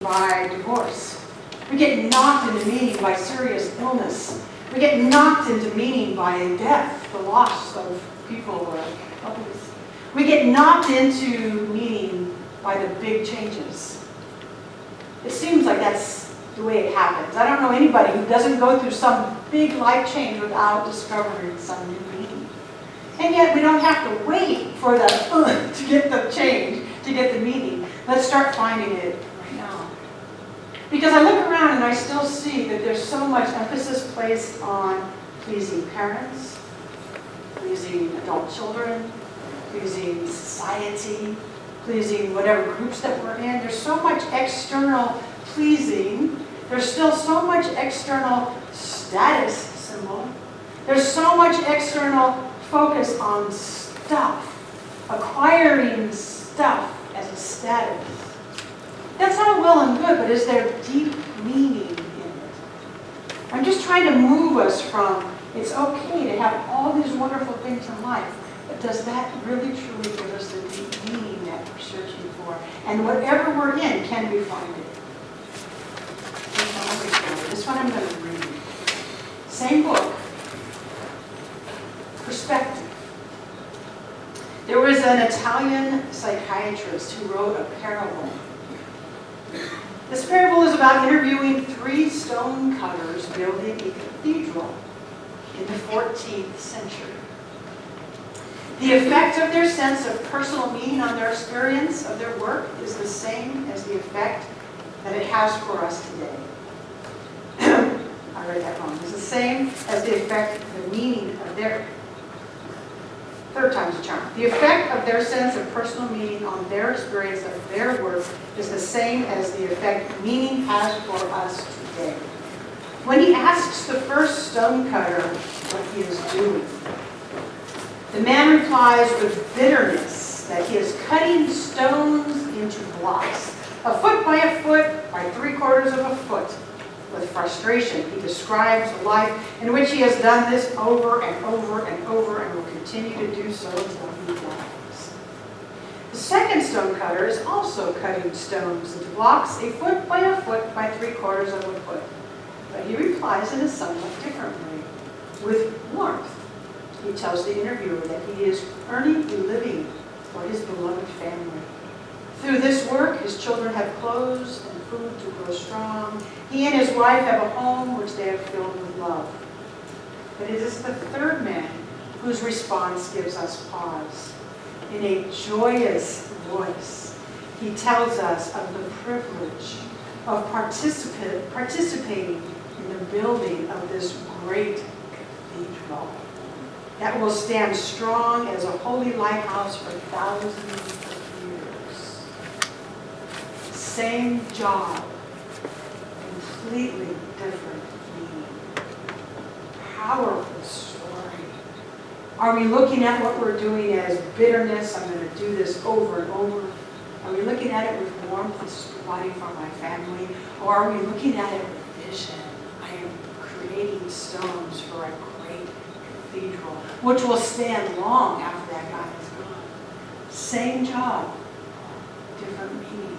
by divorce. We get knocked into meaning by serious illness. We get knocked into meaning by death, the loss of people or loved ones. We get knocked into meaning by the big changes. It seems like that's the way it happens. I don't know anybody who doesn't go through some big life change without discovering some new meaning. And yet we don't have to wait for the to get the change, to get the meaning. Let's start finding it right now. Because I look around and I still see that there's so much emphasis placed on pleasing parents, pleasing adult children, pleasing society, pleasing whatever groups that we're in. There's so much external pleasing. There's still so much external status symbol. There's so much external focus on stuff, acquiring stuff as a status. That's all well and good, but is there deep meaning in it? I'm just trying to move us from, it's okay to have all these wonderful things in life, but does that really truly give us the deep meaning that we're searching for? And whatever we're in, can we find it? This one I'm going to read. Same book. Perspective. There was an Italian psychiatrist who wrote a parable. This parable is about interviewing 3 stonecutters building a cathedral in the 14th century. The effect of their sense of personal meaning on their experience of their work is the same as the effect that it has for us today. I read that wrong. It's the same as the effect, the meaning of their, third time's a charm. The effect of their sense of personal meaning on their experience of their work is the same as the effect meaning has for us today. When he asks the first stonecutter what he is doing, the man replies with bitterness that he is cutting stones into blocks, a foot by a foot by 3/4 of a foot. With frustration, he describes a life in which he has done this over and over and over and will continue to do so until he dies. The second stonecutter is also cutting stones into blocks, a foot by 3/4 of a foot. But he replies in a somewhat different way. With warmth, he tells the interviewer that he is earning a living for his beloved family. Through this work, his children have clothes and food to grow strong. He and his wife have a home which they have filled with love. But it is the third man whose response gives us pause. In a joyous voice, he tells us of the privilege of participating in the building of this great cathedral that will stand strong as a holy lighthouse for thousands of years. Same job, completely different meaning. Powerful story. Are we looking at what we're doing as bitterness? I'm going to do this over and over. Are we looking at it with warmth? This is providing for my family. Or are we looking at it with vision? I am creating stones for a great cathedral, which will stand long after that guy is gone. Same job, different meaning.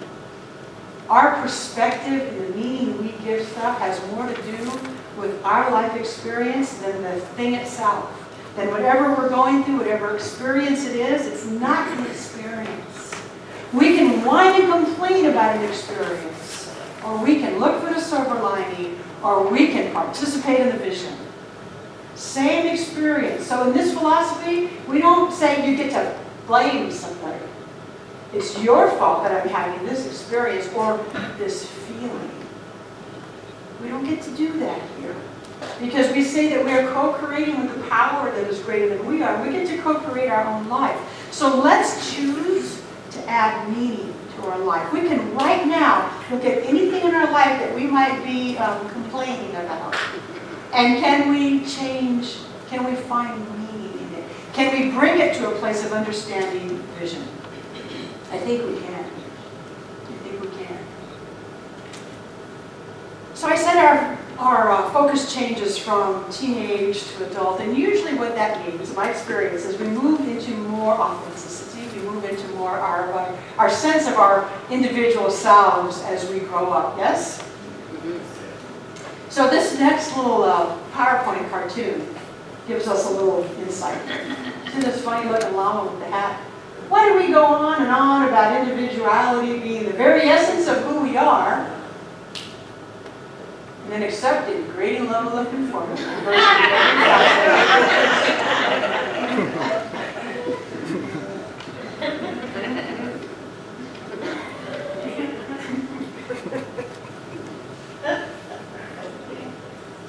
Our perspective and the meaning we give stuff has more to do with our life experience than the thing itself. Than whatever we're going through, whatever experience it is, it's not an experience. We can whine and complain about an experience, or we can look for the silver lining, or we can participate in the vision. Same experience. So in this philosophy, we don't say you get to blame somebody. It's your fault that I'm having this experience or this feeling. We don't get to do that here. Because we say that we are co-creating with the power that is greater than we are. We get to co-create our own life. So let's choose to add meaning to our life. We can right now look at anything in our life that we might be complaining about. And can we change, can we find meaning in it? Can we bring it to a place of understanding vision? I think we can. I think we can. So I said our focus changes from teenage to adult, and usually what that means, in my experience, is we move into more authenticity, we move into more our sense of our individual selves as we grow up, yes? So this next little PowerPoint cartoon gives us a little insight. See this funny looking llama with the hat? Why do we go on and on about individuality being the very essence of who we are, and then accepting grading level of conformity versus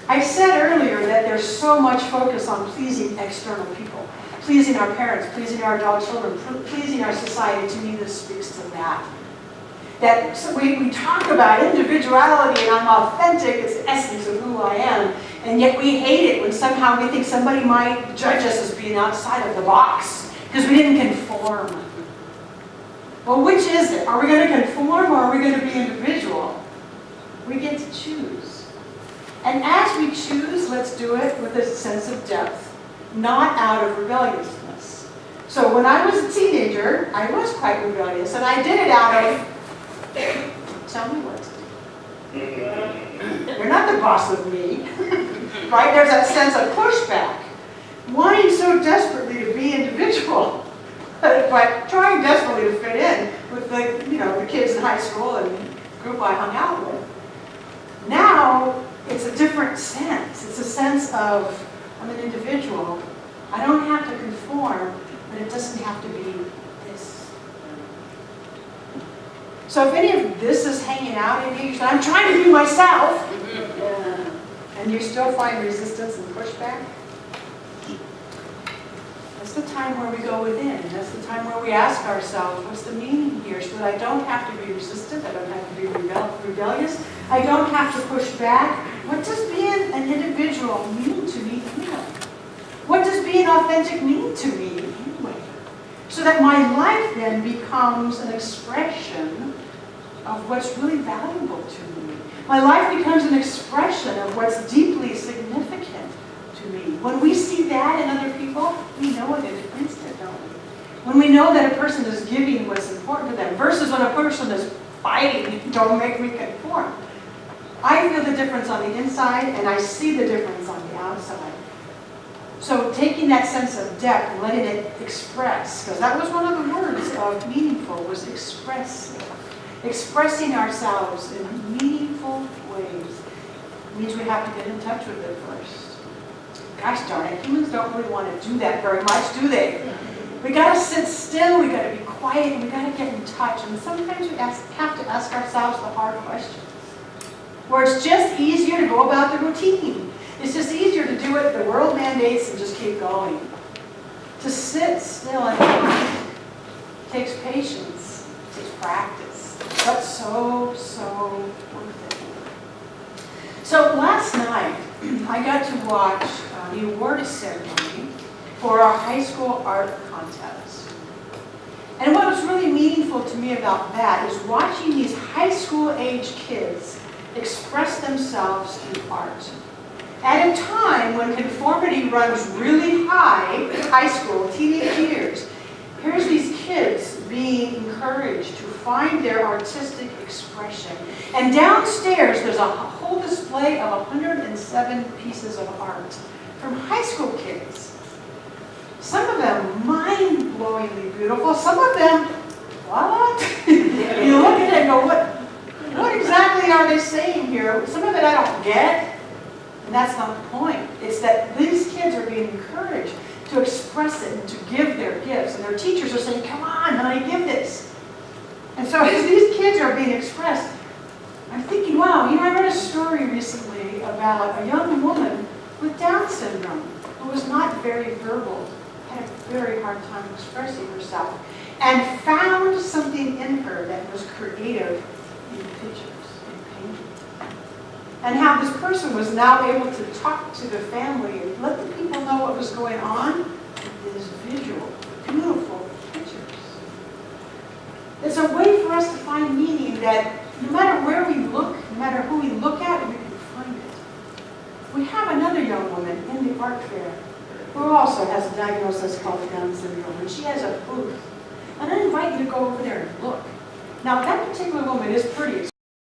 I said earlier that there's so much focus on pleasing external people, pleasing our parents, pleasing our adult children, pleasing our society. To me, this speaks to that. That so we talk about individuality and I'm authentic, it's the essence of who I am, and yet we hate it when somehow we think somebody might judge us as being outside of the box because we didn't conform. Well, which is it? Are we going to conform or are we going to be individual? We get to choose. And as we choose, let's do it with a sense of depth, not out of rebelliousness. So when I was a teenager, I was quite rebellious, and I did it out of, tell me what to do. You're not the boss of me, right? There's that sense of pushback, wanting so desperately to be individual, but trying desperately to fit in with the kids in high school and the group I hung out with. Now, it's a different sense. It's a sense of, I'm an individual. I don't have to conform, but it doesn't have to be this. So if any of this is hanging out in you, you say, I'm trying to be myself, and you still find resistance and pushback, that's the time where we go within. That's the time where we ask ourselves, what's the meaning here? So that I don't have to be resistant, I don't have to be rebellious, I don't have to push back. What does being an individual mean to me anyway? What does being authentic mean to me anyway? So that my life then becomes an expression of what's really valuable to me. My life becomes an expression of what's deeply significant to me. When we see that in other people, we know it in an instant, don't we? When we know that a person is giving what's important to them versus when a person is fighting, don't make me conform. I feel the difference on the inside, and I see the difference on the outside. So taking that sense of depth and letting it express, because that was one of the words of meaningful, was expressive. Expressing ourselves in meaningful ways means we have to get in touch with it first. Gosh darn it, humans don't really want to do that very much, do they? We got to sit still, we got to be quiet, and we got to get in touch. And sometimes we have to ask ourselves the hard questions. Where it's just easier to go about the routine. It's just easier to do what the world mandates and just keep going. To sit still and think takes patience, takes practice, but so worth it. So last night, I got to watch the award ceremony for our high school art contest. And what was really meaningful to me about that is watching these high school age kids express themselves through art. At a time when conformity runs really high in high school, teenage years, here's these kids being encouraged to find their artistic expression. And downstairs, there's a whole display of 107 pieces of art from high school kids. Some of them mind-blowingly beautiful, some of them, what? You look at it and go, what exactly are they saying here? Some of it I don't get, and that's not the point. It's that these kids are being encouraged to express it and to give their gifts, and their teachers are saying, come on, honey, give this. And so as these kids are being expressed, I'm thinking, wow, I read a story recently about a young woman with Down syndrome who was not very verbal, had a very hard time expressing herself, and found something in her that was creative in pictures, in painting. And how this person was now able to talk to the family and let the people know what was going on with this visual, beautiful pictures. It's a way for us to find meaning that no matter where we look, no matter who we look at, we can find it. We have another young woman in the art fair who also has a diagnosis called Down syndrome, and she has a booth. And I invite you to go over there and look. Now, that particular woman is pretty